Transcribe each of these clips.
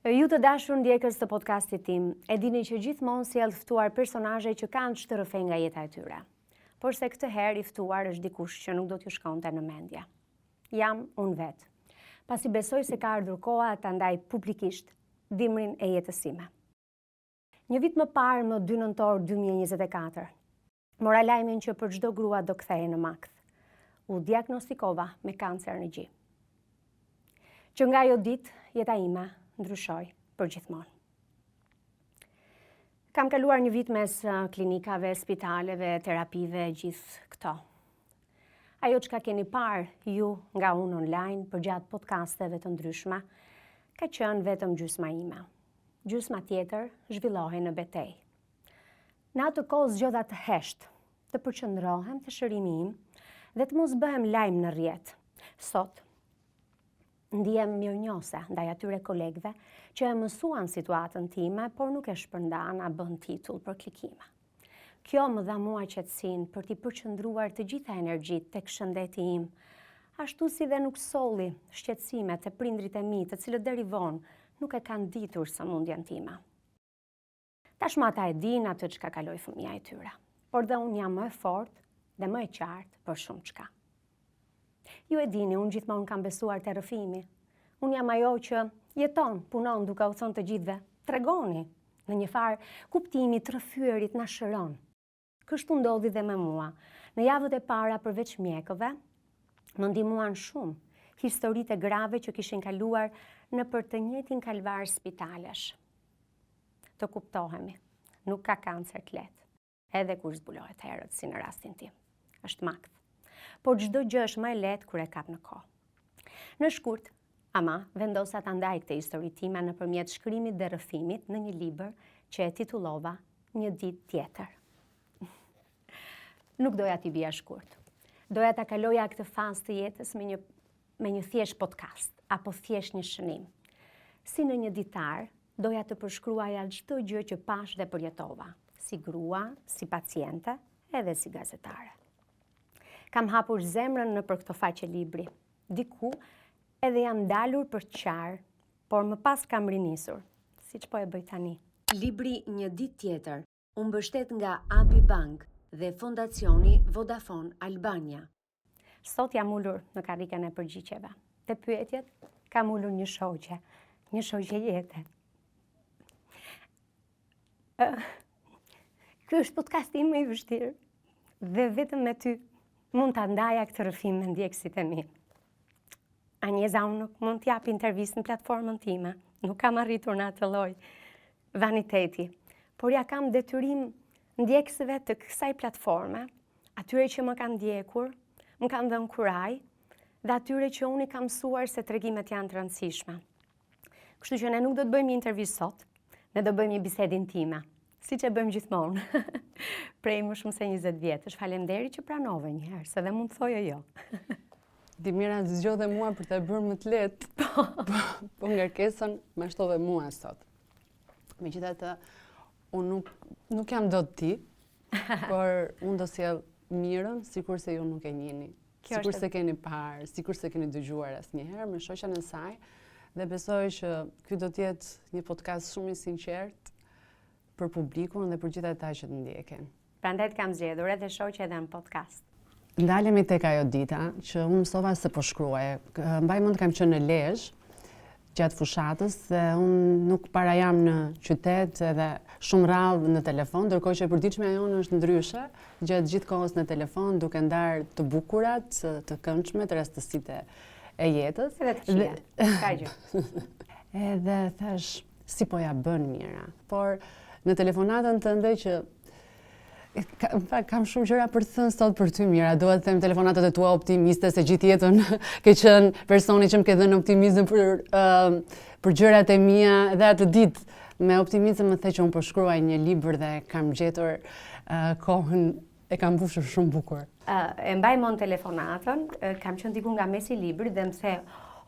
Ju të dashur ndjekës të podcastit tim, e dini që gjithmonë sjell ftuar personazhe që kanë çdo rrëfej nga jeta e tyre. Por se këtë herë i ftuar është dikush që nuk do t'ju shkonte në mendje. Jam unë vetë, pasi besoj se ka ardhur koha ta ndaj publikisht dimrin e jetës sime. Një vit më parë, më 2 nëntor 2024, mora lajmin që për çdo grua do kthehej në makt. U diagnostikova me kancer në gjë. Që nga ajo ditë, jeta ime ndryshoj për gjithmonë. Kam kaluar një vit mes klinikave, spitaleve, terapive, gjithë këto. Ajo që ka keni parë ju nga unë online për gjatë podcasteve të ndryshme, ka qenë vetëm gjysma ime. Gjysma tjetër zhvillohej në betej. Në atë kohë zgjodha të hesht, të përqendrohem te shërimi im dhe të mos bëhem lajm në rrjet. Sot ndihem mirënjohëse ndaj atyre kolegëve që e mësuan situatën time, por nuk e shpërndan a bën titull për klikime. Kjo më dha mua qetësinë për t'i përqendruar të gjitha energjitë tek shëndeti im, ashtu si dhe nuk solli shqetësime te prindrit e mi, të cilët deri vonë nuk e kanë ditur sëmundjen time. Tashmë ata e din atë çka kaloi fëmia e tyre, por dhe unë jam më e fortë dhe më e qartë për shumë çka. Ju e dini, unë gjithmonë kam besuar te rrëfimi. Unë jam ajo që jeton, punon duke u thënë të gjithëve, tregoni, në një farë kuptimi të rrëfyerit na shëron. Kështu ndodhi dhe me mua. Në javët e para përveç mjekëve, më ndihmuan shumë historitë grave që kishin kaluar në për të njëjtin kalvar spitalesh. Të kuptohemi, nuk ka kancer të lehtë, edhe kur zbulohet herët si në rastin tim. Është makt. Por çdo gjë është më e lehtë kur e kap në kohë. Në shkurt, ama vendosa ta ndaj këtë histori time nëpërmjet shkrimit dhe rrëfimit në një libër që e titullova Një ditë tjetër. Nuk doja t'i bija shkurt. Doja ta kaloja këtë fazë të jetës me një thjesht podcast apo thjesht një shënim. Si në një ditar, doja të përshkruaja çdo gjë që pash dhe përjetova, si grua, si paciente, edhe si gazetare. Kam hapur zemrën në për këto faqe libri. Diku edhe jam dalur për të qarë, por më pas kam rinisur, siç po e bëj tani. Libri Një ditë tjetër u mbështet nga ABI Bank dhe Fondacioni Vodafone Albania. Sot jam ulur në karrikën e përgjigjjeve. Te pyetjet kam ulur një shoqe jete. Ky është podcasti im më i vështirë dhe vetëm me ty mund ta ndaja këtë rrëfim me ndjekësit e mi. Anjeza, unë nuk mund t'jap intervistë në platformën time, nuk kam arritur në atë lloj vaniteti, por ja kam detyrim ndjekësve të kësaj platforme, atyre që më kanë ndjekur, më kanë dhënë kuraj, dhe atyre që unë i kam mësuar se tregimet janë të rëndësishme. Kështu që ne nuk do të bëjmë një intervistë sot, ne do bëjmë një bisedë intime. Si që bëjmë gjithmonë, prej më shumë se 20 vjetësh. Faleminderit që pranove njëherë, se dhe mund të thojë jo. Dimira zgjodhe mua për të bërë më të lehtë, po ngarkesën më shtove mua sot. Megjithatë, unë nuk jam dot ti, por unë do sjell mirën, sikur se ju nuk e njihni. Sikur se keni parë, sikur se keni dëgjuar asnjëherë me shoqen e saj, dhe besoj që ky do të jetë një podcast shumë i sinqert për publikun dhe për gjithë ata që të ndjeken. Prandaj kam zgjedhur edhe shoqe edhe në podcast. Ndalemi tek ajo dita që unë mësova se po shkruaj. Mbaj mend kam qenë në Lezhë gjatë fushatës dhe unë nuk para jam në qytet edhe shumë rrallë në telefon, ndërkohë që e përditshmja jonë është ndryshe, gjatë gjithë kohës në telefon duke ndarë të bukurat, të këndshme, të rastësitë e jetës. Edhe të këqija, ka gjë. Edhe thash, si po ja bën Mira, por në telefonatën tënde që kam shumë gjëra për të thënë sot për ty Mira, dua të them telefonatët e tua optimiste se gjithë jetën ke qenë personi që më ke dhënë optimizëm për gjërat e mia dhe atë ditë me optimizëm më the që unë po shkruaj një libër dhe kam gjetur kohën e kam mbushur shumë bukur. E mbaj mend telefonatën, kam qenë diku nga mesi i librit dhe më the,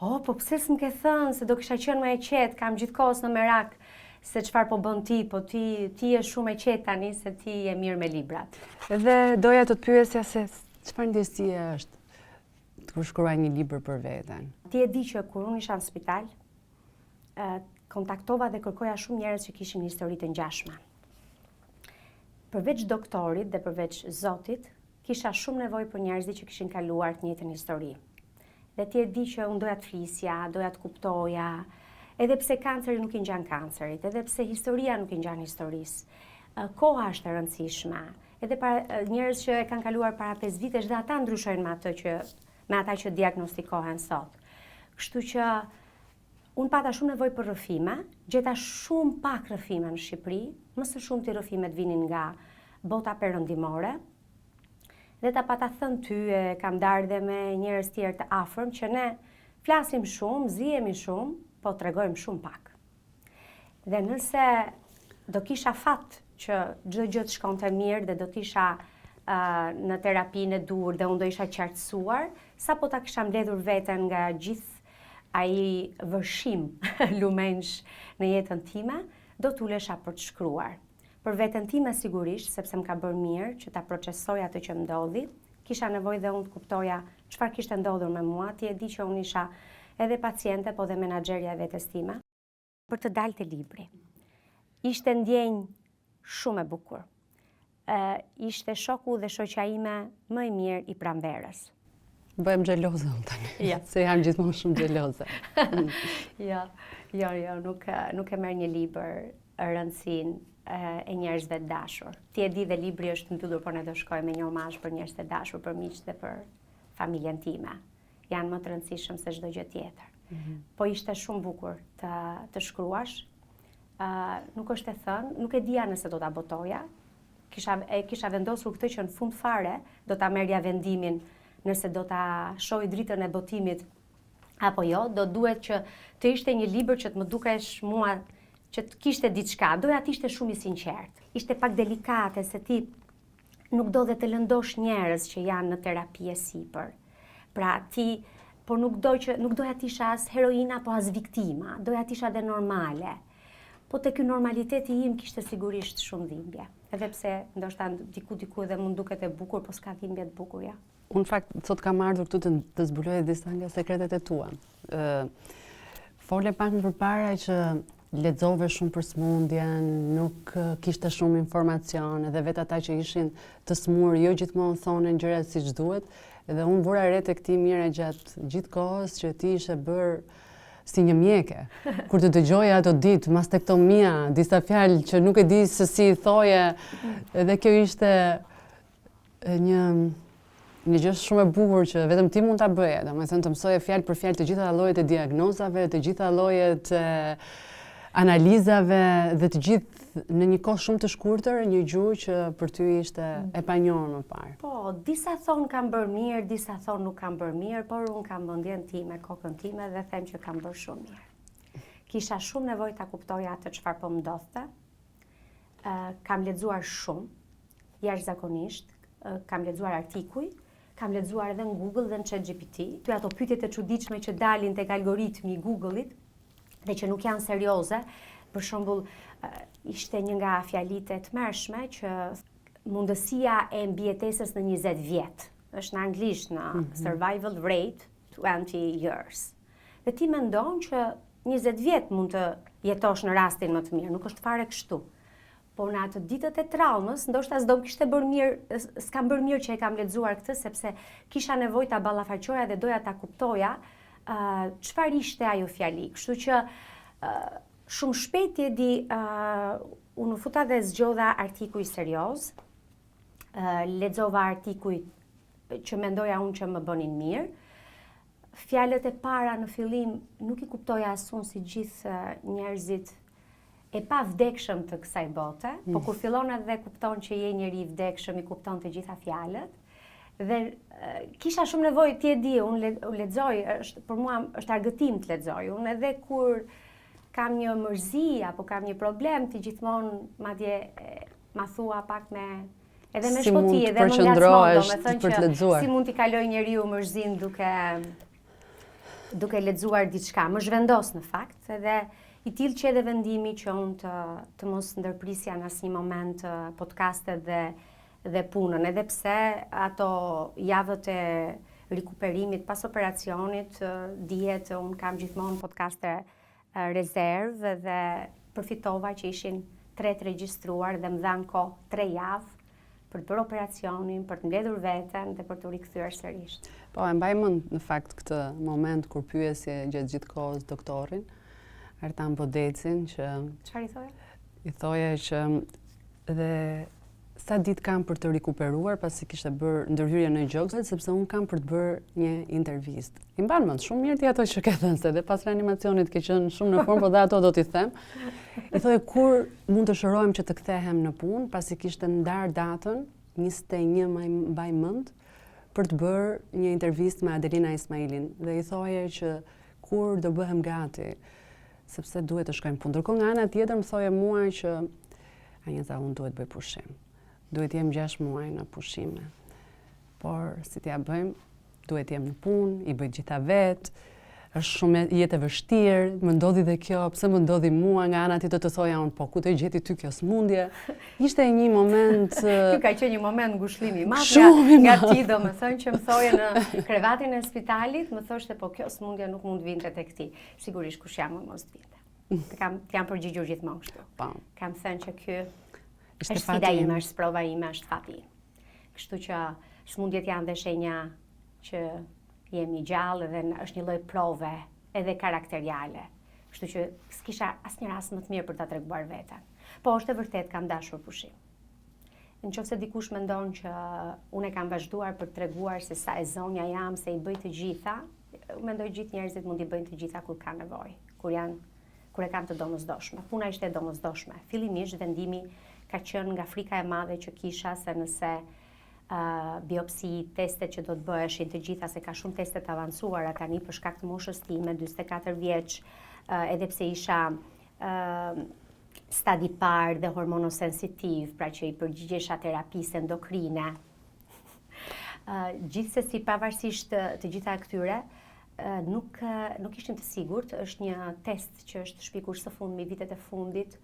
po pse s'm ke thënë se do kisha qenë më e qetë, kam gjithkohës në merak se çfarë po bën ti, po ti je shumë e qetë tani se ti je mirë me librat. Dhe doja të të pyesja se çfarë ndjesie është kur shkruaj një libër për veten. Ti e di që kur unë isha në spital, kontaktova dhe kërkoja shumë njerëz që kishin histori të ngjashme. Përveç doktorit dhe përveç Zotit, kisha shumë nevojë për njerëzit që kishin kaluar të njëjtën histori. Dhe ti e di që unë doja të flisja, doja të kuptoja, edhe pse kanceri nuk i ngjan kancerit, edhe pse historia nuk i ngjan historisë. Koha është e rëndësishme. Edhe para njerëz që e kanë kaluar para 5 vitesh dhe ata ndryshojnë me ata që diagnostikohen sot. Kështu që unë pata shumë nevojë për rrëfime, gjeta shumë pak rrëfime në Shqipëri, më së shumti rrëfimet vinin nga bota perëndimore. Dhe ta pata thënë ty, kam darë dhe me njerëz tjerë të afërm që ne flasim shumë, zihemi shumë, po tregojmë shumë pak. Dhe nëse do kisha fat që çdo gjë të shkonte mirë dhe do t'isha në terapinë e dur dhe unë do isha qartësuar, sapo ta kisha mbledhur veten nga gjithë ai vërshim lumensh në jetën time, do t'ulesha për të shkruar. Për veten time sigurisht, sepse më ka bërë mirë që ta procesoj atë që ndodhi, kisha nevojë dhe unë të kuptoja çfarë kishte ndodhur me mua, ti e di që unë isha edhe paciente, po dhe menaxherja e vetes time, për të dalë te libri. Ishte ndjenjë shumë e bukur. Ishte shoku dhe shoqja ime më i mirë i pranverës. Bëhem xheloze unë tani, se jam gjithmonë shumë xheloze. Jo, nuk e merr një libër rëndësinë e njerëzve të dashur. Ti e di dhe libri është mbyllur, por ne do shkojmë me një omazh për njerëz të dashur, për miqtë dhe për familjen time. Janë më të rëndësishëm se çdo gjë tjetër. Po ishte shumë bukur të shkruash. Nuk është e thënë, nuk e dija nëse do ta botoja. Kisha vendosur këtë që në fund fare do ta merrja vendimin nëse do ta shohë dritën e botimit apo jo. Do duhet që të ishte një libër që të më dukesh mua që të kishte diçka, doja të ishte shumë i sinqert. Ishte pak delikate se ti nuk do dhe të lëndosh njerëz që janë në terapi e sipër. Pra ti, por nuk doja të isha as heroina, po as viktima, doja të isha dhe normale. Po te ky normaliteti im kishte sigurisht shumë dhimbje. Edhe pse ndoshta diku edhe mund duket e bukur, po s'ka dhimbje të bukur, ja. Unë në fakt sot kam ardhur këtu të zbuloj disa nga sekretet e tua. Fole pak më përpara që lexove shumë për smundjen, nuk kishte shumë informacion, edhe vetë ata që ishin të smur jo gjithmonë thonin gjërat siç duhet, edhe unë vura re te këtij mire gjatë gjithë kohës që ti ishe bërë si një mjeke. Kur të dëgjoja ato ditë, mastektomia, disa fjalë që nuk e di se si i thoje, edhe kjo ishte një gjë shumë e bukur që vetëm ti mund ta bëje, domethënë të mësoje fjalë për fjalë të gjitha llojet e diagnozave, të gjitha llojet e analizave dhe të gjithë në një kohë shumë të shkurtër, një gjuhë që për ty ishte e panjohur më parë. Po, disa thonë kam bërë mirë, disa thonë nuk kam bërë mirë, por unë kam mendjen time, kokën time dhe them që kam bërë shumë mirë. Kisha shumë nevojë ta kuptoja atë çfarë po më ndodhte. Kam lexuar shumë, jashtëzakonisht, kam lexuar artikuj, kam lexuar edhe në Google dhe në ChatGPT, ato pyetjet e çuditshme që dalin tek algoritmi i Google-it, dhe që nuk janë serioze. Për shembull, ishte një nga fjalitë e tmerrshme që mundësia e mbijetesës në 20 vjet. Është në anglisht në survival rate 20 years. Dhe ti mendon që 20 vjet mund të jetosh në rastin më të mirë, nuk është fare kështu. Po në atë ditët e traumës, ndoshta s'do më kishte bërë mirë, s'kam bërë mirë që e kam lexuar këtë, sepse kisha nevojë ta ballafaqoja dhe doja ta kuptoja çfarë ishte ajo fjali. Kështu që shumë shpejt e di, unë u futa dhe zgjodha artikuj serioz, lexova artikuj që mendoja unë që më bënin mirë. Fjalët e para në fillim nuk i kuptoja as unë si gjithë njerëzit e pa vdekshëm të kësaj bote, po kur fillon edhe kupton që je njeri i vdekshëm, i kupton të gjitha fjalët. Dhe kisha shumë nevojë, ti e di, unë lexoj, për mua është argëtim të lexoj. Unë edhe kur kam një mërzi apo kam një problem, ti gjithmonë madje ma thua pak edhe me shpoti, edhe më ngacmon, domethënë që si mund t'i kaloj njeriu mërzin duke lexuar diçka. Më zhvendos në fakt, edhe i tillë që edhe vendimi që unë të mos ndërprisja në asnjë moment podcastet dhe punën, edhe pse ato javët e rikuperimit pas operacionit, dihet unë kam gjithmonë podcaste rezervë dhe përfitova që ishin 3 të regjistruar dhe më dhanë kohë 3 javë për të bërë operacionin, për të mbledhur veten dhe për të rikthyer sërish. Po, e mbaj mend në fakt këtë moment kur pyesje gjatë gjithë kohës doktorin, Ertan Bodecin, që... Çfarë i thoje? I thoje që dhe sa ditë kam për të rikuperuar pasi kishte bërë ndërhyrje në gjoks, sepse unë kam për të bërë një intervistë. I mban mend shumë mirë ti ato që ke thënë, se dhe pas reanimacionit ke qenë shumë në formë, po dhe ato do t'i them. I thoje kur mund të shërojmë që të kthehem në punë, pasi kishte ndar datën 21 maj mbaj mend për të bërë një intervistë me Adelina Ismailin dhe i thoje që kur do bëhem gati, sepse duhet të shkojmë punë. Ndërkohë nga ana tjetër më thoje mua që Anjeza, unë duhet bëj pushim. Duhet jem 6 muaj në pushime. Por si t'ja bëjmë, duhet jem në punë, i bëj gjitha vetë, është shumë jetë e vështirë, më ndodhi dhe kjo, pse më ndodhi mua, nga ana tjetër të thoja unë, po ku të gjeti ty kjo smundje. Ishte një moment... Ky ka qenë një moment ngushlimi i madh nga ti, domethënë që më thoje në krevatin e spitalit, më thoshte po kjo smundje nuk mund vinte tek ti. Sigurisht kush jam mos vinte. T'jam përgjigjur gjithmonë kështu. Kam thënë që ky është sfida ime, është sprova ime, është fati im. Kështu që smundjet janë dhe shenja që jemi gjallë dhe është një lloj prove edhe karakteriale. Kështu që s'kisha asnjë rast më të mirë për ta treguar veten. Po është e vërtet kam dashur pushim. Nëse dikush mendon që unë kam vazhduar për të treguar se sa e zonja jam, se i bëj të gjitha, mendoj gjithë njerëzit mund i bëjnë të gjitha kur kanë nevojë, kur e kanë të domosdoshme. Puna ishte e domosdoshme. Fillimisht vendimi ka qenë nga frika e madhe që kisha se nëse biopsi, testet që do të bëheshin të gjitha, se ka shumë testet të avancuara tani për shkak të moshës time, 44 vjeç, edhe pse isha stadi parë dhe hormonosensitiv, pra që i përgjigjesha terapisë endokrine. Gjithsesi pavarësisht të gjitha këtyre, nuk ishim të sigurt, është një test që është shpikur së fundmi vitet e fundit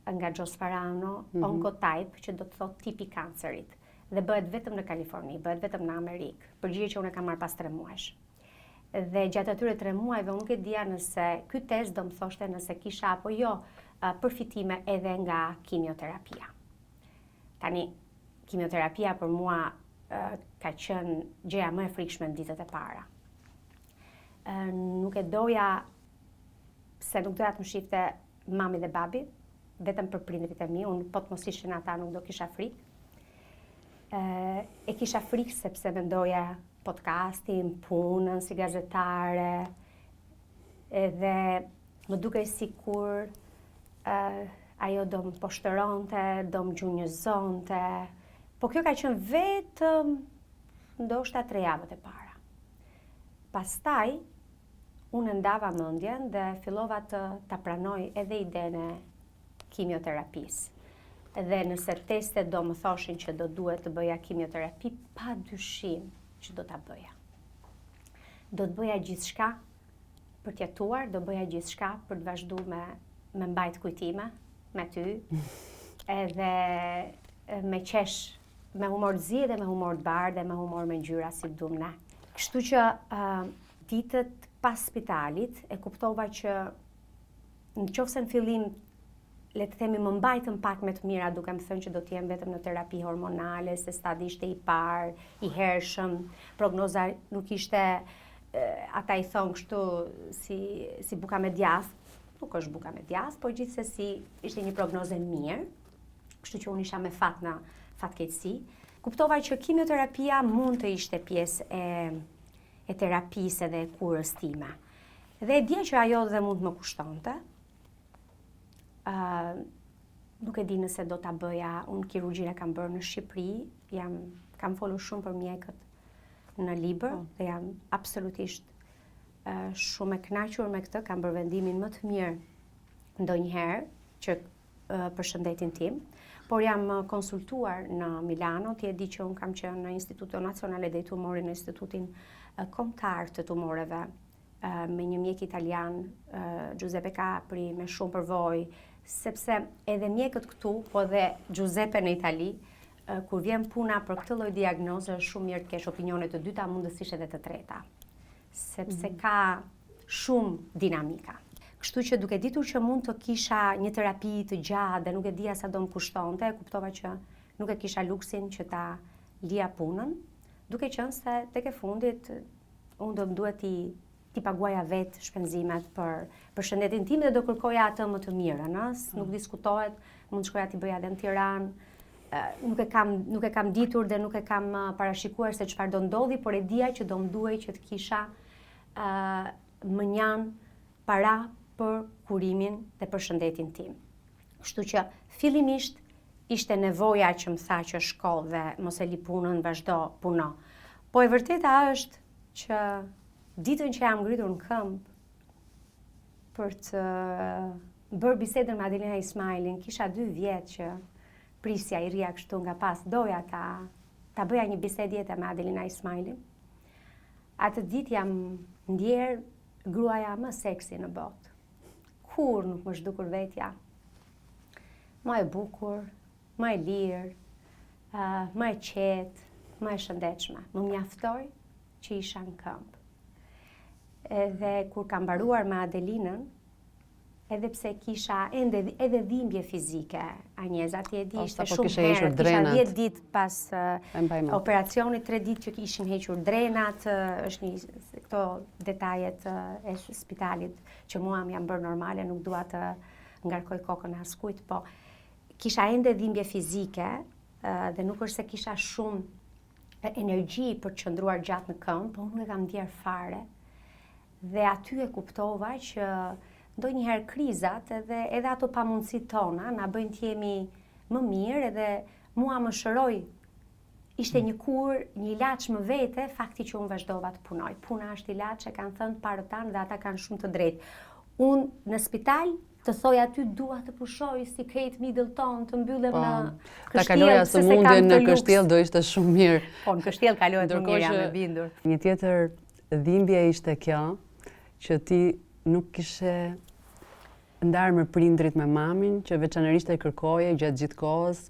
nga Jos Farano, Oncotype, që do të thotë tipi kancerit. Dhe bëhet vetëm në Kaliforni, bëhet vetëm në Amerikë. Përgjigje që unë kam marrë pas 3 muajsh. Dhe gjatë atyre 3 muajve unë nuk e dija nëse ky test do më thoshte nëse kisha apo jo përfitime edhe nga kimioterapia. Tani, kimioterapia për mua ka qenë gjëja më e frikshme në ditët e para. Nuk e doja, se nuk doja të më shifte mami dhe babi, vetëm për prindërit e mi, unë po të mos ishin ata nuk do kisha frikë. E kisha frikë sepse mendoja podcastin, punën si gazetare, edhe më dukej sikur ajo do më poshtëronte, do më gjunjëzonte. Po kjo ka qenë vetëm ndoshta 3 javët e para. Pastaj, unë ndava mendjen dhe fillova ta pranoj edhe idenë e kimioterapisë. Dhe nëse testet do më thoshin që do duhet të bëja kimioterapi, pa dyshim që do ta bëja. Do të bëja gjithçka për t'jetuar, do bëja gjithçka për të vazhduar me mbajt kujtime me ty, edhe me qesh, me humor të zi dhe me humor të bardhë dhe me humor me ngjyra si duam ne. Kështu që ditët pas spitalit e kuptova që nëse në fillim le të themi më mbajtëm pak me të mira duke më thënë që do të jem vetëm në terapi hormonale, se stadi ishte i parë, i hershëm, prognoza nuk ishte, ata i thonë kështu si buka me djathë, nuk është buka me djathë, por gjithsesi ishte një prognoze mirë, kështu që unë isha me fatkeqësi. Kuptova që kimioterapia mund të ishte pjesë e terapisë dhe e kurës time. Dhe e dija që ajo dhe mund të më kushtonte. Nuk e di nëse do ta bëja, unë kirurgjinë kam bërë në Shqipëri, kam folur shumë për mjekët në libër dhe jam absolutisht shumë e kënaqur me këtë, kam bërë vendimin më të mirë ndonjëherë që për shëndetin tim, por jam konsultuar në Milano, ti e di që unë kam qenë në Instituto Nazionale dei Tumori, në Institutin Kombëtar të Tumoreve, me një mjek italian, Giuseppe Capri, me shumë përvojë, sepse edhe mjekët këtu, po dhe Giuseppe në Itali, kur vjen puna për këtë lloj diagnoze, është shumë mirë të kesh opinione të dyta, mundësisht edhe të treta, sepse ka shumë dinamika. Kështu që duke ditur që mund të kisha një terapi të gjatë dhe nuk e dija sa do më kushtonte, kuptova që nuk e kisha luksin që ta lija punën, duke qenë se tek e fundit unë do më duhet ti paguaja vetë shpenzimet për shëndetin tim dhe do kërkoja atë më të mirën, nuk diskutohet, mund të shkoja t'i bëja edhe në Tiranë, nuk e kam ditur dhe nuk e kam parashikuar se çfarë do ndodhi, por e dija që do më duhej që të kisha më njanë para për kurimin dhe për shëndetin tim. Kështu që fillimisht ishte nevoja që më tha që shko dhe mos e li punën, vazhdo, puno. Po e vërteta është që ditën që jam ngritur në këmbë për të bërë bisedën me Adelina Ismailin, kisha 2 vjet që prisja i rria kështu nga pas, doja ta bëja një bisedë tjetër me Adelina Ismailin. Atë ditë jam ndjerë gruaja më seksi në botë. Kur nuk më zhdukur vetja. Më e bukur, më e lirë, më e qetë, më e shëndetshme. Më mjaftoi që isha në këmbë. Edhe kur kam mbaruar me Adelinën, edhe pse kisha edhe dhimbje fizike, Anjeza, ti e di, ishte shumë herë, kisha 10 ditë pas operacionit, 3 ditë që ishin hequr drenat, është këto detajet e spitalit që mua më janë bërë normale, nuk dua të ngarkoj kokën askujt, po kisha ende dhimbje fizike dhe nuk është se kisha shumë energji për të qëndruar gjatë në këmbë, po unë e kam ndjer fare. Dhe aty e kuptova që ndonjëherë krizat edhe ato pamundësit tona na bëjnë të jemi më mirë edhe mua më shëroi. Ishte një kur, një ilaç më vete, fakti që unë vazhdova të punoj. Puna është ilaç, e kanë thënë parët tanë dhe ata kanë shumë të drejtë. Unë në spital të thoj aty dua të pushoj si Kate Middleton, të mbyllem në kështjell. Ta kaloja sëmundjen në kështjell do ishte shumë mirë. Po, në kështjell kalohet më mirë, jam e bindur. Një tjetër dhimbje ishte kjo, që ti nuk kishe ndarë me prindrit me mamin, që veçanërisht e kërkoje gjatë gjithë kohës,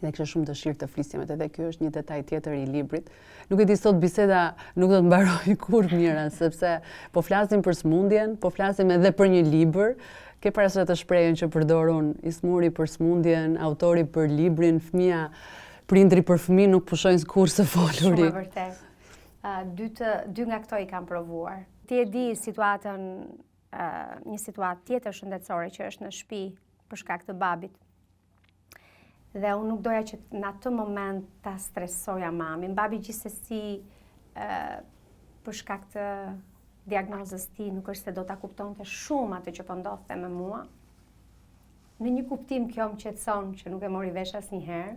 dhe kishe shumë dëshirë të flisjemet, edhe kjo është një detaj tjetër i librit. Nuk e di sot biseda nuk do të mbaroj kur mira, sepse po flasim për smundjen, po flasim edhe për një libër, ke parasysh të shprehjen që përdor unë, Ismuri për smundjen, autori për librin, fëmia, prindri për fëmijë nuk pushojnë kurse foluri. Shumë e vërtet. Dy nga këto i kam provuar. Ti e di situatën, një situatë tjetër shëndetësore që është në shtëpi për shkak të babit. Dhe unë nuk doja që në atë moment ta stresoja mamin. Babi gjithsesi për shkak të diagnozës ti nuk është se do ta kuptonte shumë atë që po ndodhte me mua. Në një kuptim kjo më qetëson që nuk e mori vesh asnjëherë.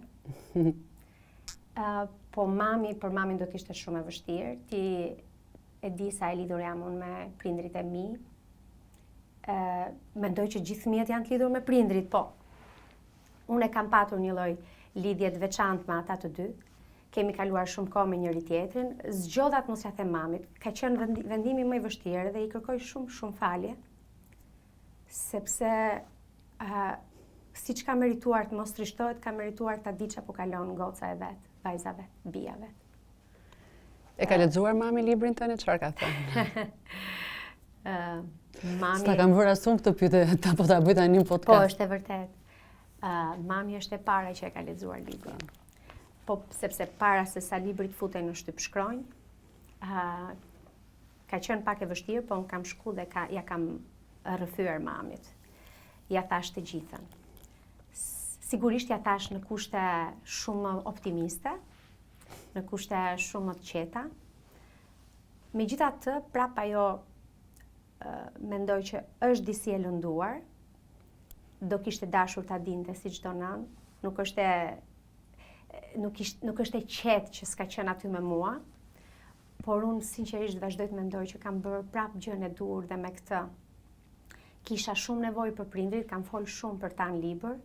Po për mamin do të ishte shumë e vështirë. Ti e di sa e lidhur jam unë me prindrit e mi. Mendoj që gjithë fëmijët janë të lidhur me prindrit, po. Unë e kam patur një lloj lidhje të veçantë me ata të dy. Kemi kaluar shumë kohë me njëri tjetrin. Zgjodha të mos ja them mamit. Ka qenë vendimi më i vështirë dhe i kërkoj shumë falje. Sepse siç ka merituar të mos trishtohet, ka merituar ta di çapo kalon goca e vet, vajza vet, bija vet. E ka lexuar mami librin tënë, çfarë ka thënë? S'ta kam vërë asum këtë pyetje, apo ta bëj tani një podcast. Po, është e vërtet. Mami është e para që e ka lexuar librin. Po, sepse para se sa libri të futej në shtyp shkronjë, ka qenë pak e vështirë, po unë kam shku dhe ja kam rrëfyer mamit. Ja thash të gjithën. Sigurisht ja thash në kushte shumë optimiste, në kushte shumë të qeta. Megjithatë, prap ajo mendoj që është disi e lënduar, do kishte dashur ta dinte si çdo nën, nuk është e qetë që s'ka qenë aty me mua, por unë sinqerisht vazhdoj të mendoj që kam bërë prap gjën e dur dhe me këtë. Kisha shumë nevojë për prindrit, kam folë shumë për ta në libër,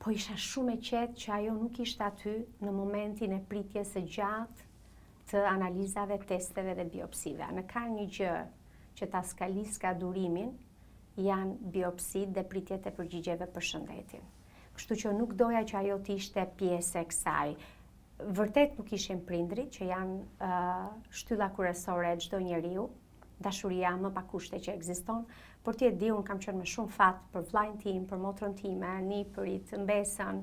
po isha shumë e qetë që ajo nuk ishte aty në momentin e pritjes së gjatë të analizave, testeve dhe biopsive. Në ka një gjë që ta skalis ka durimin, janë biopsit dhe pritjet e përgjigjeve për shëndetin. Kështu që nuk doja që ajo të ishte pjesë e kësaj. Vërtet nuk ishin prindrit që janë shtylla kryesore e çdo njeriu, dashuria më pa kushte që ekziston, por ti e di, unë kam qenë me shumë fat për vllajën tim, për motrën time, Nipërit, Mbesën,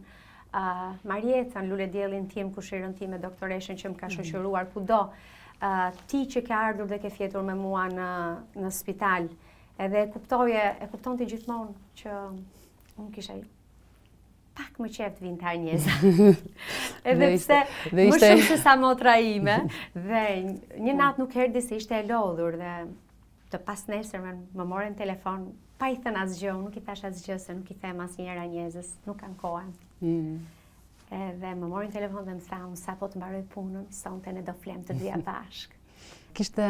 Marjetën, Lulediellin tim, kushirën time, doktoreshën që më ka shoqëruar kudo. Ti që ke ardhur dhe ke fjetur me mua në spital, edhe e kuptonte gjithmonë që unë kisha pak më qef të vinte Arnjeza. Edhe pse më shumë se sa motra ime, dhe një natë nuk erdhi se ishte e lodhur dhe të pas nesërmen më morën telefon, pa i thënë asgjë, nuk i thash asgjë se nuk i them asnjëherë Arnjezës, nuk kanë kohën. Edhe më morën telefon dhe më thanë, sa po të mbaroj punën, sonte ne do flem të dyja bashkë. Kishte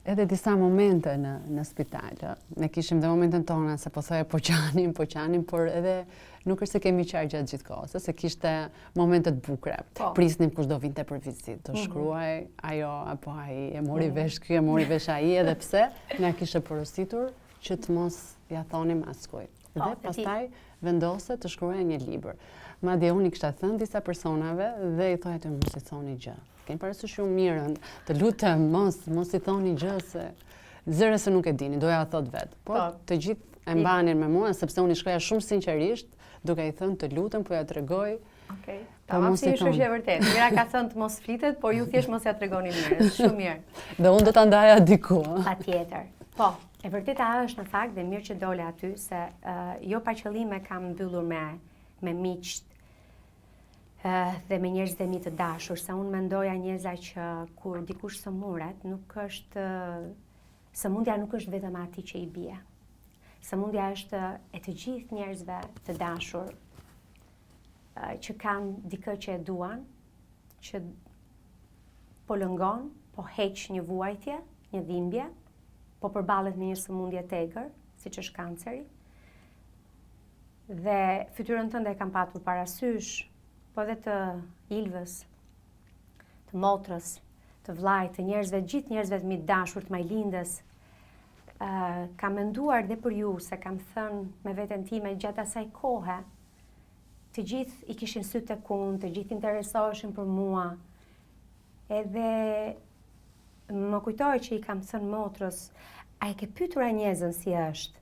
edhe disa momente në spital. Ne kishim dhe momentën tona se po thoje po qanim, por edhe nuk është se kemi qarë gjatë gjithë kohës, se kishte momentet bukre. Prisnim kush do vinte për vizitë, të shkruaj ajo apo ai, e mori vesh ky, e mori vesh ai, edhe pse na kishte porositur që të mos ja thonim askujt. Dhe pastaj vendose të shkruaja një libër. Madje unë i kisha thënë disa personave dhe i thoja të mos i thoni gjë. Keni parasysh shumë mirën, të lutem mos i thoni gjë se zëre se nuk e dini, doja thot vetë. Po të gjithë e mbanin me mua sepse unë i shkruaja shumë sinqerisht, duke i thënë të lutem, po ja tregoj. Okej. Tamam, si është e vërtetë. Mira ka thënë të mos flitet, por ju thjesht mos ja tregoni mirë. Shumë mirë. Dhe unë do ta ndaja diku. Patjetër. Po, e vërteta është në fakt dhe mirë që dole aty se jo pa qëllime kam mbyllur me miqt dhe me njerëz dhe mi të dashur, sa unë mendoja Arnjeza që kur dikush sëmuret, sëmundja nuk është vetëm atij që i bie. Sëmundja është e të gjithë njerëzve të dashur që kanë dikë që e duan, që po lëngon, po heq një vuajtje, një dhimbje, po përballet me një sëmundje tegër, siç është kanceri. Dhe fytyrën tënde e kam patur parasysh, po edhe të Ilvës, të motrës, të vllajt, të njerëzve, gjithë njerëzve të mi të dashur, të majlindës. Kam menduar dhe për ju, se kam thënë me veten time gjatë asaj kohe, të gjithë i kishin sy tek unë, të gjithë interesoheshin për mua. Edhe më kujtoj që i kam thënë motrës, a e ke pyetur Arnjezën si është?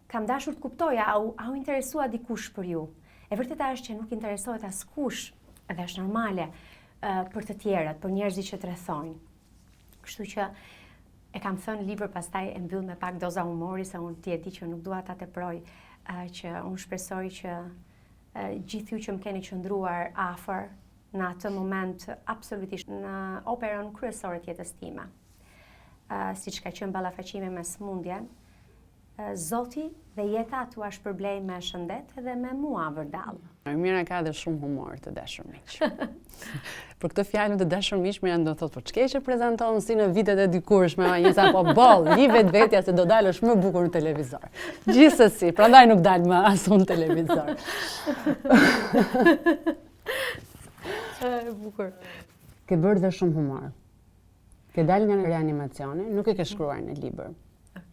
Kam dashur të kuptoja, a u interesua dikush për ju? E vërteta është që nuk interesohet askush, dhe është normale, për të tjerët, për njerëzit që të rrethojnë. Kështu që e kam thënë libër, pastaj e mbyll me pak doza humori, se unë ti e di që nuk dua ta teproj, që unë shpresoj që gjithë ju që më keni qëndruar afër në atë moment absolutisht në operën kryesore të jetës time. Siç ka qenë ballafaqimi me sëmundjen, Zoti dhe jeta tua shpërblej me shëndet dhe me mua vërdall. Mira ka dhe shumë humor të dashur miq. Për këtë fjalën të dashur miq, Mira do thotë, po ç'ke që prezanton si në vitet e dikurshme, Arnjeza po boll, i vetvetja se do dalësh më bukur në televizor. Gjithsesi, prandaj nuk dal më as në televizor. Bukur. Ke bërë dhe shumë humor. Ke dalë nga reanimacioni, nuk e ke shkruar në libër.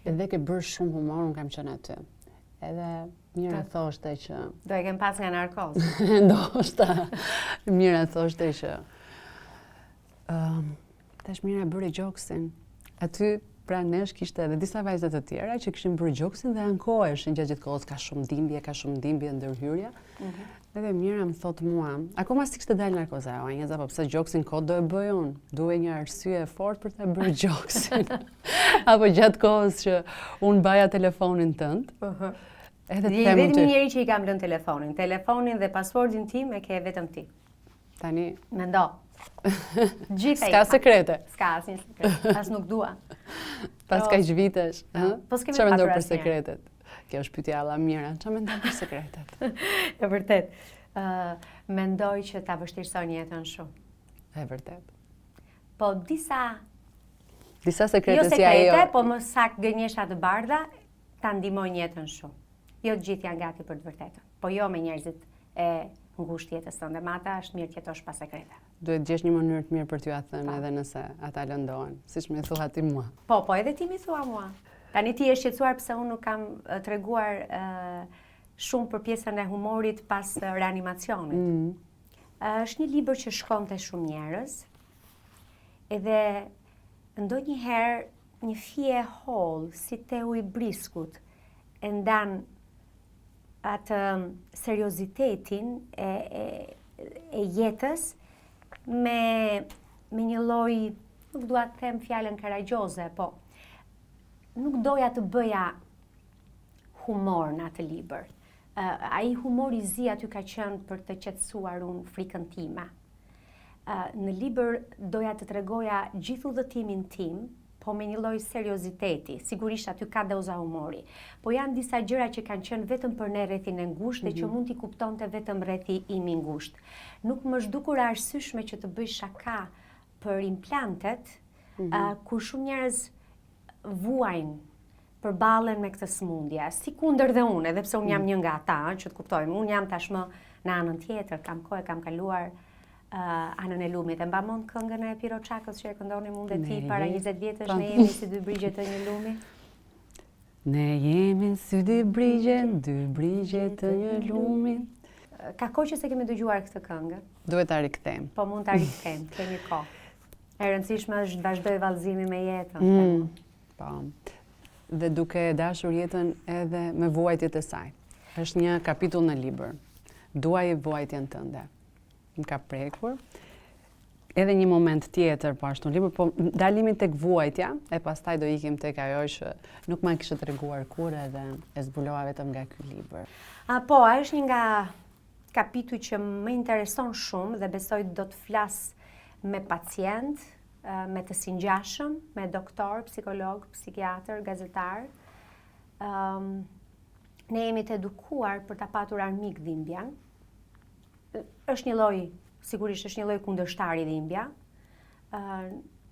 Edhe ke bërë shumë humor, unë kam qenë aty. Edhe Mira thoshte që... Do e kem pas nga narkoz. Ndoshta. Mira thoshte që... Tash Mira bëri gjoksin. Aty pra nesh kishte edhe disa vajzat të tjera që kishin bërë gjoksin dhe ankoheshin gjatë gjithë kohës, ka shumë dhimbje ndërhyrje. Edhe Mira më thotë mua, akoma si kishte dalë narkoza, Arnjeza, po pse gjoksin kot do e bëj unë? Duhej një arsye e fortë për të bërë gjoksin. Apo gjatë kohës që unë baja telefonin tënd. Edhe Je vetëm njëri që i kam lënë telefonin. Telefonin dhe pasportin tim e ke vetëm ti. Tani... Mendo. S'ka sekrete. S'ka asnjë sekret. As nuk dua. Pas kaq vitesh, Po s'kemi çfarë mendon për sekretet? Kjo është pyetja alla Mira. Çfarë mendon për sekretet? E vërtet. Mendoj që ta vështirëson jetën shumë. E vërtet. Po disa sekrete si ajo. Jo sekrete, po më saktë gënjeshtra të bardha ta ndihmojnë jetën shumë. Jo të gjithë janë gati për të vërtetën. Po jo me njerëzit e ngushtë jetës tënde. Me ata është mirë të jetosh pa sekrete. Duhet gjesh një mënyrë të mirë për t'ju thënë edhe nëse ata lëndohen, siç më thua ti mua. Po edhe ti më thua mua. Tani ti je shqetësuar pse unë nuk kam treguar shumë për pjesën e humorit pas reanimacionit. Është një libër që shkonte shumë njerëz. Edhe ndonjëherë një fije hollë, si teu i briskut, e ndan atë seriozitetin e jetës me një lloj, nuk dua të them fjalën karagjoze, po nuk doja të bëja humor në atë libër. Ai humor i zi aty ka qenë për të qetësuar unë frikën time. Në libër doja të tregoja gjithë udhëtimin tim, po me një lloj serioziteti. Sigurisht aty ka doza humori. Po janë disa gjëra që kanë qenë vetëm për ne rrethin e ngushtë dhe që mund t'i kuptonte vetëm rrethi im i ngushtë. Nuk më është dukur arsyeshme që të bëj shaka për implantet, kur shumë njerëz vuajnë përballen me këtë smundje. Si kundër dhe unë, edhe pse unë jam një nga ata, që të kuptojmë. Unë jam tashmë në anën tjetër, kam kohë, kam kaluar anën e lumit. E mba mund këngën e Piro Çakës që e këndoni mund dhe ti para 20 vjetësh, ne jemi si dy brigje të një lumi? Ne jemi si dy brigje të një lumi. Ka kohë që se kemi dëgjuar këtë këngë? Duhet ta rikthejmë. Po mund ta rikthejmë, kemi kohë. E rëndësishme është të vazhdoj vallëzimi me jetën. Po. Dhe duke dashur jetën edhe me vuajtjet e saj. Është një kapitull në libër. Duaj vuajtjen tënde. Më ka prekur. Edhe një moment tjetër po ashtu në libër, po dalimin tek vuajtja, e pastaj do ikim tek ajo që nuk ma kishte treguar kur edhe e zbulova vetëm nga ky libër. Po, është një nga kapituj që më intereson shumë dhe besoj do të flas me pacient, me të singjashëm, me doktor, psikolog, psikiatër, gazetar. Ne jemi të edukuar për ta patur armik dhimbjen. Është një lloj, sigurisht është një lloj kundërshtari dhimbja.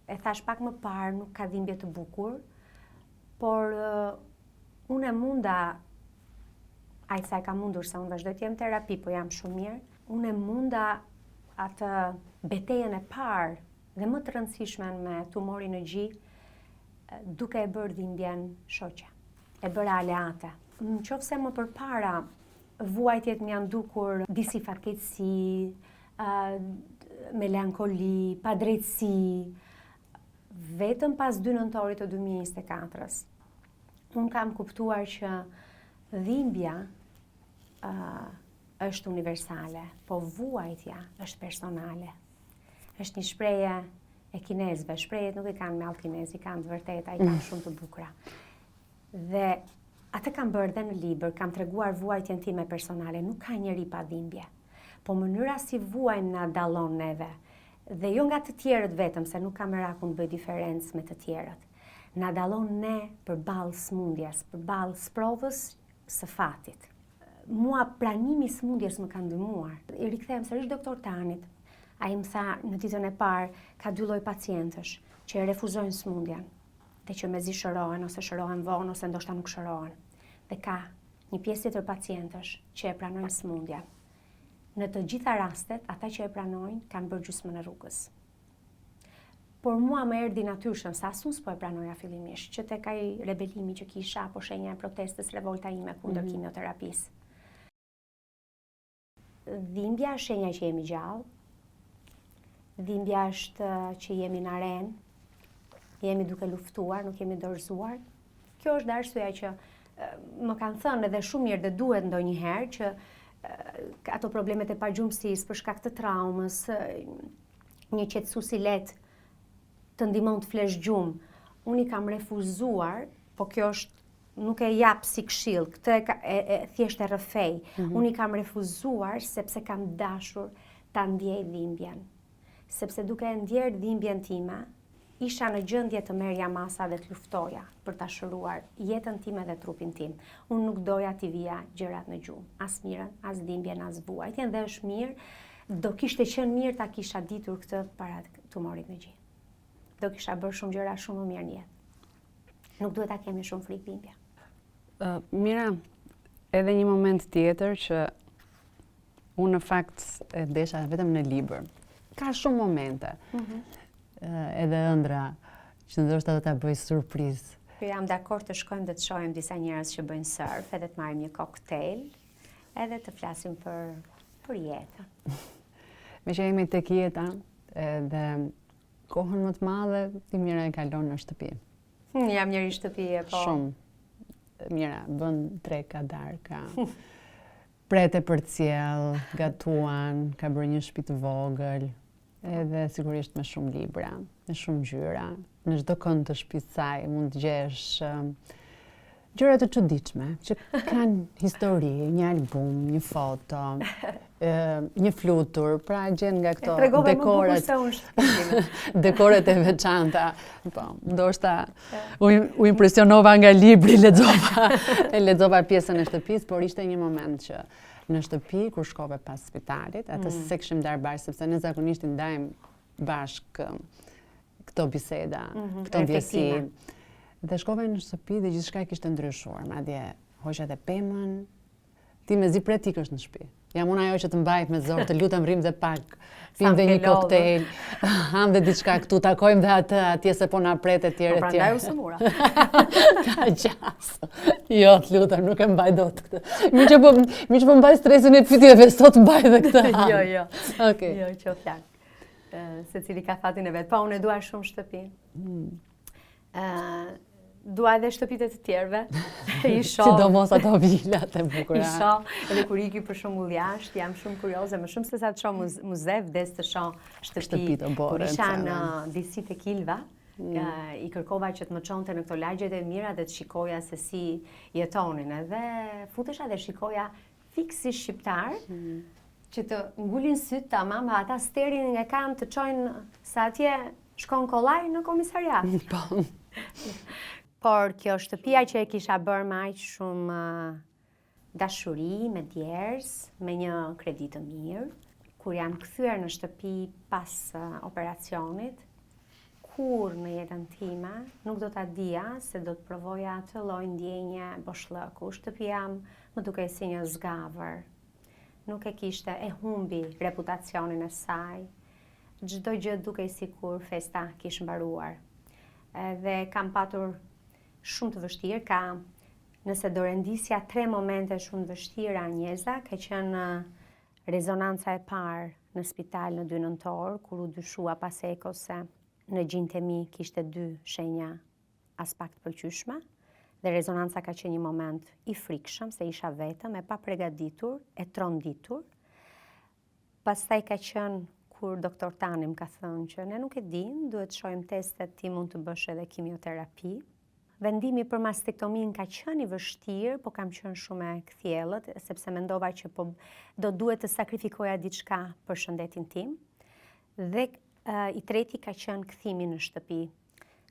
E thash pak më parë, nuk ka dhimbje të bukur, por unë e munda, aq sa e ka mundur, se unë vazhdoj të jem terapi, po jam shumë mirë. Unë e munda atë betejën e parë dhe më të rëndësishme me tumorin në gjë, duke e bërë dhimbjen shoqe. E bëra aleate. Në qoftë se më përpara vuajtjet më janë dukur disi fatkeqësi, melankoli, padrejtësi, vetëm pas 2 nëntorit të 2024-s, unë kam kuptuar që dhimbja është universale, po vuajtja është personale. Është një shprehje e kinezëve. Shprehjet nuk i kanë mjalt kinez, i kanë të vërteta, i kanë shumë të bukura. Dhe atë kam bërë dhe në libër, kam treguar vuajtjen time personale, nuk ka njeri pa dhimbje. Po mënyra si vuajmë na dallon neve. Dhe jo nga të tjerët vetëm, se nuk ka merakun të bëj diferencë me të tjerët. Na dallon ne përballë smundjes, përballë sprovës së fatit. Mua pranimi i smundjes më ka ndihmuar. I rikthehem sërish doktor Tanit. Ai më tha në ditën e parë, ka 2 lloj pacientësh që e refuzojnë smundjen, dhe që mezi shërohen ose shërohen vonë ose ndoshta nuk shërohen. Dhe ka një pjesë tjetër pacientësh që e pranojnë smundjen. Në të gjitha rastet, ata që e pranojnë kanë bërë gjysmën e rrugës. Por mua më erdhi natyrshëm, sa asun s'po e pranoja fillimisht, që tek ai rebelimi që kisha, apo shenja e protestës, revolta ime kundër kimioterapisë. Dhimbja është shenja që jemi gjallë. Dhimbja është që jemi në arenë, jemi duke luftuar, nuk jemi dorëzuar. Kjo është arsyeja që më kanë thënë edhe shumë mirë dhe duhet ndonjëherë që ato problemet e pagjumësisë për shkak të traumës, një qetësues i lehtë të ndihmon të flesh gjumë. Unë i kam refuzuar, po kjo është nuk e jap si këshill, këtë e thjesht e rrëfej. Unë i kam refuzuar sepse kam dashur ta ndjej dhimbjen. Sepse duke e ndjerë dhimbjen time, isha në gjendje të merrja masa dhe të luftoja për ta shëruar jetën time dhe trupin tim. Unë nuk doja t'i vija gjërat në gjumë, as mirën, as dhimbjen, as vuajtjen, dhe është mirë, do kishte qenë mirë ta kisha ditur këtë para tumorit në gjë. Do kisha bërë shumë gjëra shumë më mirë në jetë. Nuk duhet ta kemi shumë frikë dhimbja. Mira, edhe një moment tjetër që unë në fakt e desha vetëm në libër. Ka shumë momente, edhe ëndra, që ndoshta do ta bëj surprizë. Jam dakord të shkojmë dhe të shohim disa njerëz që bëjnë surf, edhe të marrim një koktejl, edhe të flasim për jetën. Me që jemi tek jeta, edhe kohën më të madhe, ti mira e kalon në shtëpi. Jam njëri shtëpie, po. Shumë. Mira, bën treka, darka. Prete për cjell, gatuan, ka bërë një shtëpi të vogël, edhe sigurisht me shumë libra, me shumë ngjyra. Në çdo kënd të shtëpisë saj mund të gjesh gjëra të çuditshme që kanë histori, një album, një foto, një flutur, pra gjen nga këto dekorat. Dekorat e veçanta. Po, ndoshta u impresionova nga libri, lexova pjesën e shtëpisë, por ishte një moment që në shtëpi kur shkove pas spitalit, atë se kishim darë bashkë sepse ne zakonisht i ndajmë bashkë këto biseda, këto ndjesi. Dhe shkova në shtëpi dhe gjithçka kishte ndryshuar. Madje hoqja dhe pemën, ti mezi pret ikësh në shtëpi. Jam unë ajo që të mbajt me zor, të lutem rrim dhe pak, pim dhe një koktejl, ham dhe diçka këtu, takojmë dhe atë atje se po na pret e tjerë. Po prandaj u sëmura. Ka gjas. Jo, të lutem, nuk e mbaj dot këtë. Mi që po mbaj stresin e pyetjeve, sot mbaj dhe këtë. Jo. Okej. Jo, qof lart. Secili ka fatin e vet. Po unë dua shumë shtëpi. Dua edhe shtëpitë të tjerëve. Sidomos ato vilat e bukura. I shoh, edhe kur iki për shembull jashtë, jam shumë kurioze, më shumë se sa të shoh muze, vdes të shoh shtëpi të bore. Kur isha në disitë e Kilva, i kërkova që të më çonte në këto lagjet e mira dhe të shikoja se si jetonin. Edhe futesha dhe shikoja fiks si shqiptar, që të ngulin syt tamam, ata sterin nga kanë të çojnë sa atje shkon kollaj në komisariat. Po. Por kjo shtëpia që e kisha bërë me aq shumë dashuri, me djerës, me një kredi të mirë, kur jam kthyer në shtëpi pas operacionit, kur në jetën time nuk do ta dija se do të provoja atë lloj ndjenje boshllëku. Shtëpia më dukej si një zgavër. Nuk e kishte, e humbi reputacionin e saj. Çdo gjë dukej sikur festa kishte mbaruar. Dhe kam patur shumë të vështirë, nëse do rendisja 3 momente shumë të vështira njëza, ka qenë rezonanca e parë në spital në 2 nëntor, kur u dyshua pas ekos se në gjinët e mi kishte 2 shenja as pak të pëlqyeshme, dhe rezonanca ka qenë një moment i frikshëm, se isha vetëm, e pa përgatitur, e tronditur. Pastaj ka qenë kur doktor Tani më ka thënë që ne nuk e dim, duhet shohim testet, ti mund të bësh edhe kimioterapi. Vendimi për mastektomin ka qenë i vështirë, po kam qenë shumë e kthjellët, sepse mendova që do duhet të sakrifikoja diçka për shëndetin tim. Dhe i treti ka qenë kthimi në shtëpi.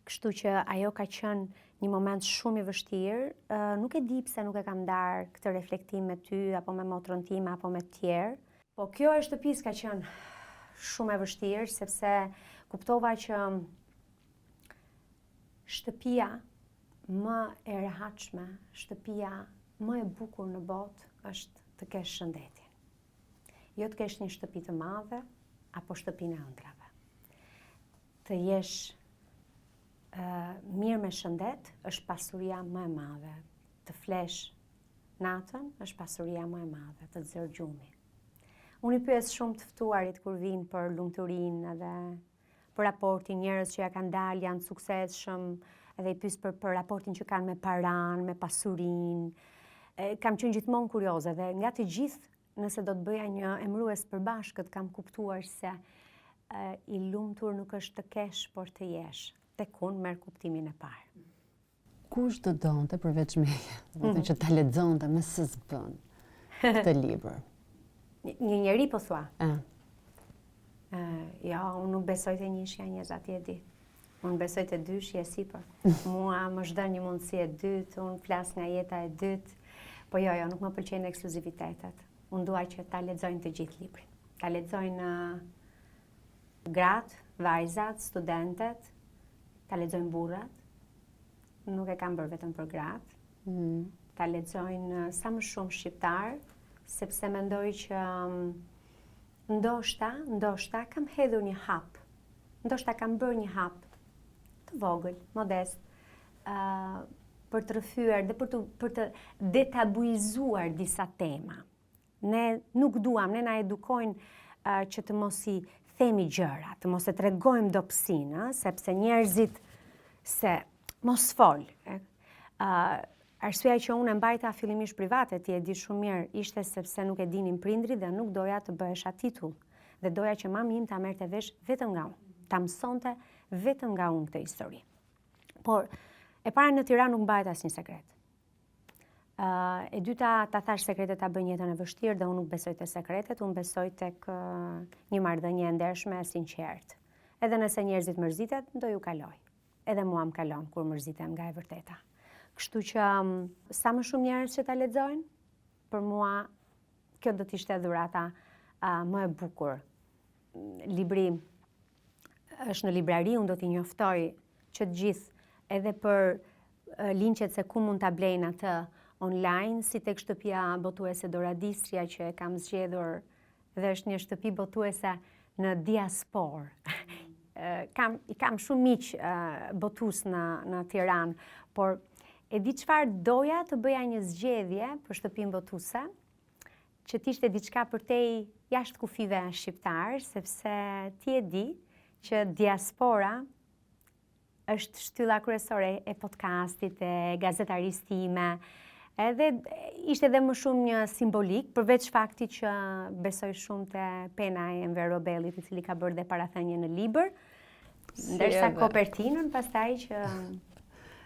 Kështu që ajo ka qenë një moment shumë i vështirë. Nuk e di pse nuk e kam ndarë këtë reflektim me ty, apo me motrën time, apo me të tjerë. Po kjo e shtëpisë ka qenë shumë e vështirë, sepse kuptova që shtëpia më e rehatshme, shtëpia më e bukur në botë është të kesh shëndetin. Jo të kesh një shtëpi të madhe, apo shtëpinë e ëndrave. Të jesh mirë me shëndet është pasuria më e madhe. Të flesh natën është pasuria më e madhe, të zërë gjumi. Unë i pyes shumë të ftuarit kur vinë për lumturinë edhe për raportin, njerëz që ja kanë dalë, janë suksesshëm, edhe i pyes për raportin që kanë me paran, me pasurinë. Kam qenë gjithmonë kurioze dhe nga të gjithë, nëse do të bëja një emërues përbashkët, kam kuptuar se i lumtur nuk është të kesh, por të jesh. Tek unë merr kuptimin e parë. Kush të donte përveç meje, vetëm që ta lexonte me së zbën këtë libër? Një njeri po thua? Jo, unë nuk besoj të njëshja njëzë atje di. Unë besoj të dyshje sipër. Mua më zhdon një mundësi e dytë, unë flas nga jeta e dytë. Po jo, nuk më pëlqejnë ekskluzivitetet. Unë dua që ta lexojnë të gjithë librin. Ta lexojnë gratë, vajzat, studentet, ta lexojnë burrat. Nuk e kam bërë vetëm për gratë. Ta lexojnë sa më shumë shqiptar, sepse mendoj që ndoshta kam hedhur një hap. Ndoshta kam bërë një hap të vogël, modest, për të rrëfyer dhe për të detabuizuar disa tema. Ne nuk duam, ne na edukojnë që të mos i themi gjëra, të mos e tregojmë dobësinë, sepse njerëzit se mos fol. Arsyeja që unë e mbajta fillimisht private, ti e di shumë mirë, ishte sepse nuk e dinin prindrit dhe nuk doja të bëhesha titull. Dhe doja që mami im ta merrte vesh vetëm nga unë, ta mësonte vetëm nga unë këtë histori. Por e para në Tiranë nuk mbajt asnjë sekret. E dyta, ta thash sekretet ta bëjnë jetën e vështirë dhe unë nuk besoj te sekretet, unë besoj tek një marrëdhënie e ndershme e sinqertë. Edhe nëse njerëzit mërzitet, do ju kaloj. Edhe mua më kalon kur mërzitem nga e vërteta. Kështu që sa më shumë njerëz që ta lexojnë, për mua kjo do të ishte dhurata më e bukur. Libri është në librari, unë do t'i njoftoj që të gjithë edhe për linqet se ku mund ta blejnë atë online, si tek shtëpia botuese Doradisria që e kam zgjedhur dhe është një shtëpi botuese në diaspor. I kam shumë miq botues në Tiranë, por e di çfarë doja të bëja një zgjedhje për shtëpinë botuese, që t'ishte diçka përtej jashtë kufive shqiptar, sepse ti e di që diaspora është shtylla kryesore e podcastit, e gazetarisë time, edhe ishte edhe më shumë një simbolik, përveç faktit që besoj shumë te pena e Enver Robellit, i cili ka bërë dhe parathënie në libër, ndërsa kopertinën pastaj që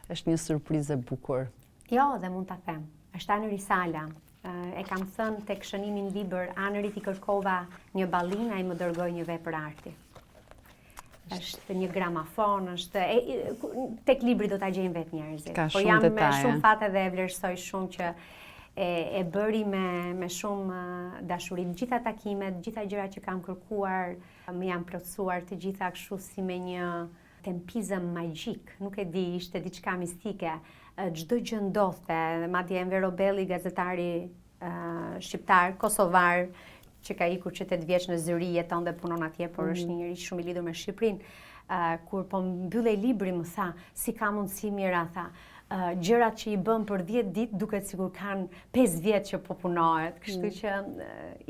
është një surprizë e bukur. Jo, dhe mund ta them. Është Anëri Sala. E kam thënë tek shënimi në libër, Anërit i kërkova një ballinë, ai më dërgoi një vepër arti. Është një gramafon, është tek libri do ta gjejnë vetë njerëzit. Po jam me shumë fat edhe e vlerësoj shumë që e bëri me shumë dashuri. Të gjitha takimet, të gjitha gjërat që kam kërkuar, më janë plotësuar të gjitha kështu si me një tempizëm magjik. Nuk e di, ishte diçka mistike. Çdo gjë ndodhte, madje Enver Robelli, gazetari shqiptar, kosovar, që ka ikur që 8 vjeç në Zyri, jeton dhe punon atje, por është një njerëz shumë i lidhur me Shqipërinë. Kur po mbyllej libri më tha, si ka mundësi Mira, tha, gjërat që i bën për 10 ditë duket sikur kanë 5 vjet që po punohet, kështu që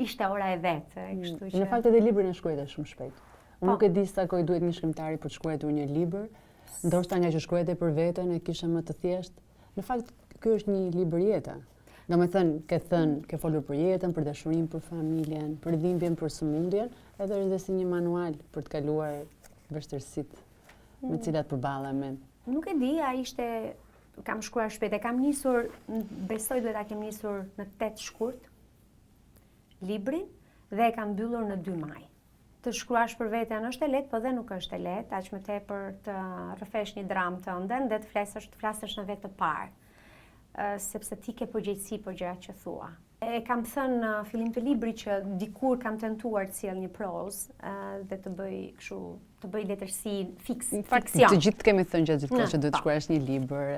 ishte ora e vet, kështu që në fakt edhe librin e shkruajte shumë shpejt. Unë nuk e di sa kohë duhet një shkrimtari për të shkruar një libër, ndoshta nga që shkruajte për veten e kishe më të thjeshtë. Në fakt ky është një libër jete. Domethënë, ke folur për jetën, për dashurinë, për familjen, për dhimbjen, për sëmundjen, edhe është dhe si një manual për të kaluar vështirësitë me të cilat përballemi. Nuk e di, kam shkruar shpejt, e kam nisur, besoj duhet ta kem nisur në 8 shkurt librin dhe e kam mbyllur në 2 maj. Të shkruash për veten është e lehtë, po dhe nuk është e lehtë, aq më tepër të rrëfesh një dramë tënde dhe të flasësh në vetë të parë. Sepse ti ke përgjegjësi për gjërat që thua. E kam thënë në fillim të librit që dikur kam tentuar të sjell një prozë dhe të bëj letërsi fiksion. Të gjithë kemi thënë gjatë gjithkohës që duhet të shkruash një libër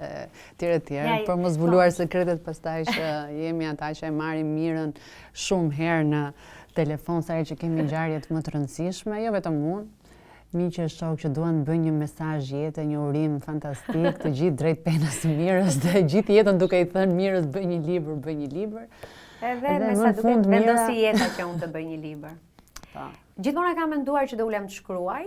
etj, por mos zbuluar sekretet pastaj që jemi ata që e marrim mirën shumë herë në telefon sa herë që kemi ngjarje të më të rëndësishme, jo vetëm unë. Miqë e shok që duan të bëjnë një mesazh jete, një urim fantastik, të gjithë drejt penës së Mirës dhe gjithë jetën duke i thënë Mirës bëj një libër. Edhe me sa duket vendosi jeta që unë të bëj një libër. Gjithmonë e kam menduar që do ulem të shkruaj,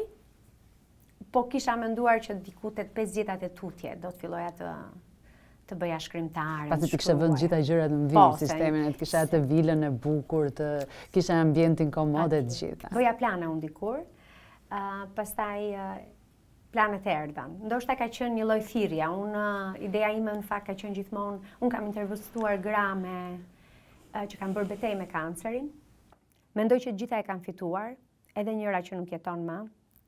po kisha menduar që diku te 50 e tutje do të filloja të bëja shkrimtare. Pasi të kisha vënë gjitha gjërat në vijë, sistemin, të kisha atë vilën e bukur, të kisha ambientin komod e të gjitha. Bëja plane unë dikur. Pastaj planet erdhën. Ndoshta ka qenë një lloj thirrja. Ideja ime në fakt ka qenë gjithmonë, unë kam intervistuar gra që kanë bërë betejë me kancerin. Mendoj që gjitha e kanë fituar, edhe njëra që nuk jeton më,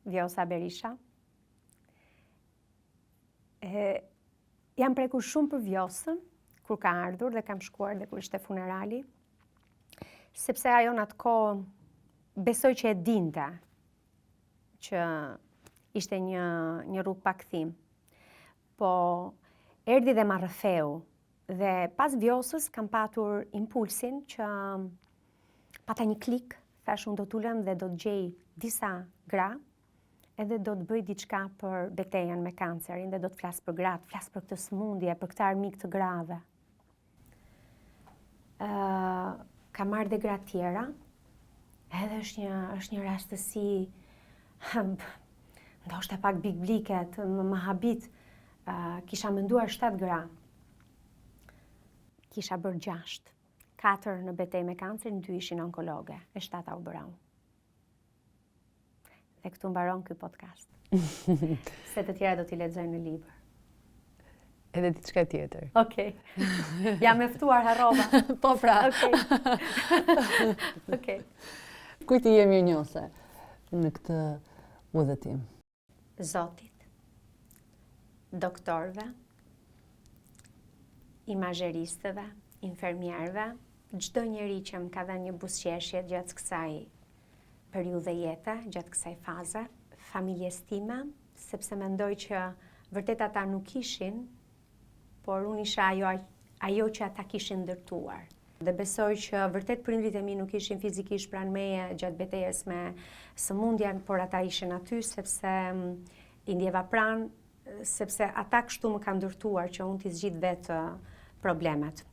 Vjosa Berisha. Jam prekur shumë për Vjosën kur ka ardhur dhe kam shkuar dhe kur ishte funerali, sepse ajo në atë kohë besoj që e dinte që ishte një rrugë pa kthim. Po erdhi dhe marrëfeu dhe pas Vjosës kam patur impulsin që pata një klik, thash unë do t'ulem dhe do të gjej disa gra edhe do të bëj diçka për betejën me kancerin dhe do të flas për gratë, flas për këtë sëmundje, për këtë armik të grave. Kam marrë dhe gra tjera, edhe është një rastësi ndoshta pak bigbliket, më habit, Kisha menduar 7 gra. Kisha bërë 6. 4 në betejë me kancerin, 2 ishin onkologe, e 7 u bëra unë. Dhe këtu mbaron ky podcast. Se të tjera do t'i lexojnë në libër. Edhe diçka tjetër. Okej. Jam e ftuar, harrova. Po pra. Okej. Kujt i jemi mirënjohëse në këtë udhëtim? Zotit, doktorëve, imazheristëve, infermierëve, çdo njeri që më ka dhënë një buzëqeshje gjatë kësaj periudhe jete, gjatë kësaj faze, familjes time, sepse mendoj që vërtet ata nuk ishin, por unë isha ajo që ata kishin ndërtuar. Dhe besoj që vërtet prindrit e mi nuk ishin fizikisht pranë meje gjatë betejës me sëmundjen, por ata ishin aty sepse i ndjeva pranë, sepse ata kështu më kanë ndërtuar që unë t'i zgjidh vetë problemet.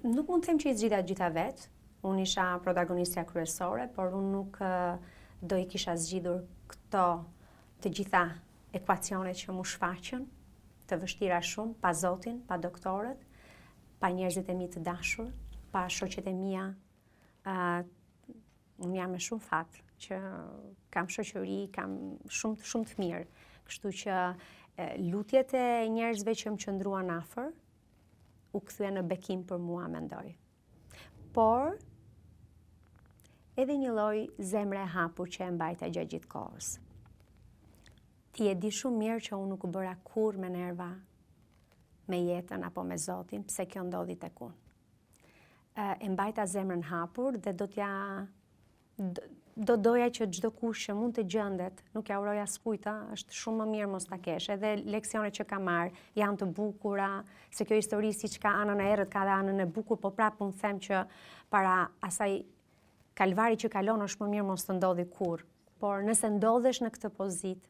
Nuk mund të them që i zgjidha gjitha vetë, unë isha protagonistja kryesore, por unë nuk do i kisha zgjidhur këto të gjitha ekuacionet që mu shfaqën, të vështira shumë, pa Zotin, pa doktorët, pa njerëzit e mi të dashur, pa shoqet e mia. Unë jam me shumë fat që kam shoqëri, kam shumë të mirë. Kështu që lutjet e njerëzve që më qëndruan afër u kthyen në bekim për mua, mendoj. Por edhe një lloj zemre e hapur që e mbajta gjatë gjithë kohës. Ti e di shumë mirë që unë nuk u bëra kurrë me nerva me jetën apo me Zotin, pse kjo ndodhi tek unë. E mbajta zemrën hapur dhe do doja që çdo kush që mund të gjendet, nuk ja uroj askujt, është shumë më mirë mos ta kesh. Edhe leksionet që kam marr janë të bukura, se kjo histori siç ka anën e errët ka dhe anën e bukur, po prapë unë them që para asaj kalvari që kalon është më mirë mos të ndodhi kurrë. Por nëse ndodhesh në këtë pozitë,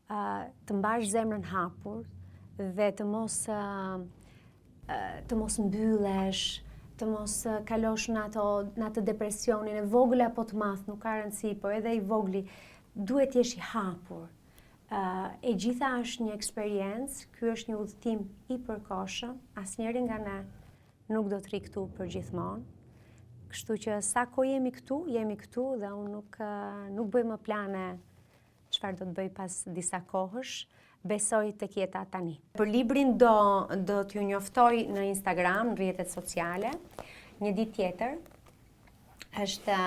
të mbash zemrën hapur dhe të mos mbyllesh, të mos kalosh në atë depresionin e vogël apo të madh, nuk ka rëndësi, por edhe i vogli duhet t'jesh i hapur. E gjitha është një eksperiencë, ky është një udhëtim i përkohshëm, asnjëri nga ne nuk do të rri këtu për gjithmonë. Kështu që sa kohë jemi këtu dhe unë nuk bëj më plane çfarë do të bëj pas disa kohësh, besoj tek jeta tani. Për librin do t'ju njoftoj në Instagram, në rrjetet sociale. Një ditë tjetër është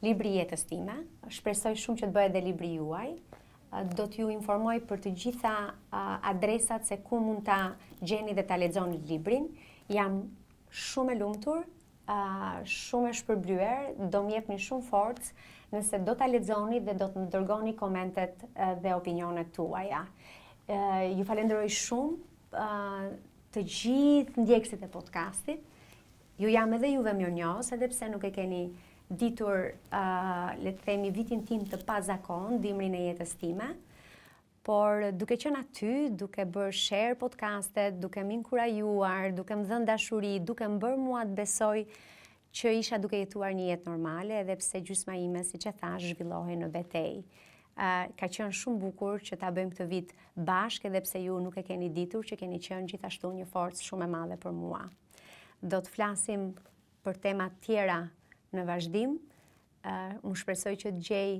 libri jetës time. Shpresoj shumë që të bëhet edhe libri juaj. Do t'ju informoj për të gjitha adresat se ku mund ta gjeni dhe ta lexoni librin. Jam shumë e lumtur, shumë e shpërblyer, do m'jepni shumë forcë nëse do ta lexoni dhe do të më dërgoni komentet dhe opinionet tuaja. Ju falenderoj shumë të gjithë ndjekësit e podcastit. Ju jam edhe juve mirënjohës, edhe pse nuk e keni ditur, le të themi, vitin tim të pazakon, dimrin e jetës time. Por duke qenë aty, duke bërë share podcastet, duke më inkurajuar, duke më dhënë dashuri, duke më bërë mua të besoj që isha duke jetuar një jetë normale, edhe pse gjysma ime, siç e thash, zhvillohej në betejë. Ka qenë shumë bukur që ta bëjmë këtë vit bashkë, edhe pse ju nuk e keni ditur që keni qenë gjithashtu një forcë shumë e madhe për mua. Do të flasim për tema tjera në vazhdim. Unë shpresoj që të gjej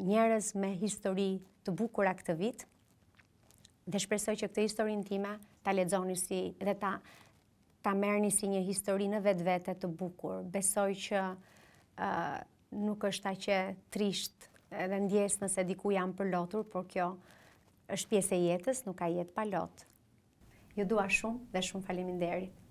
njerëz me histori të bukura këtë vit dhe shpresoj që këtë historinë time ta lexoni dhe ta merrni si një histori në vetvete të bukur. Besoj që nuk është aq e trisht edhe ndjes nëse diku jam përlotur, por kjo është pjesë e jetës, nuk ka jetë pa lot. Ju dua shumë dhe shumë faleminderit.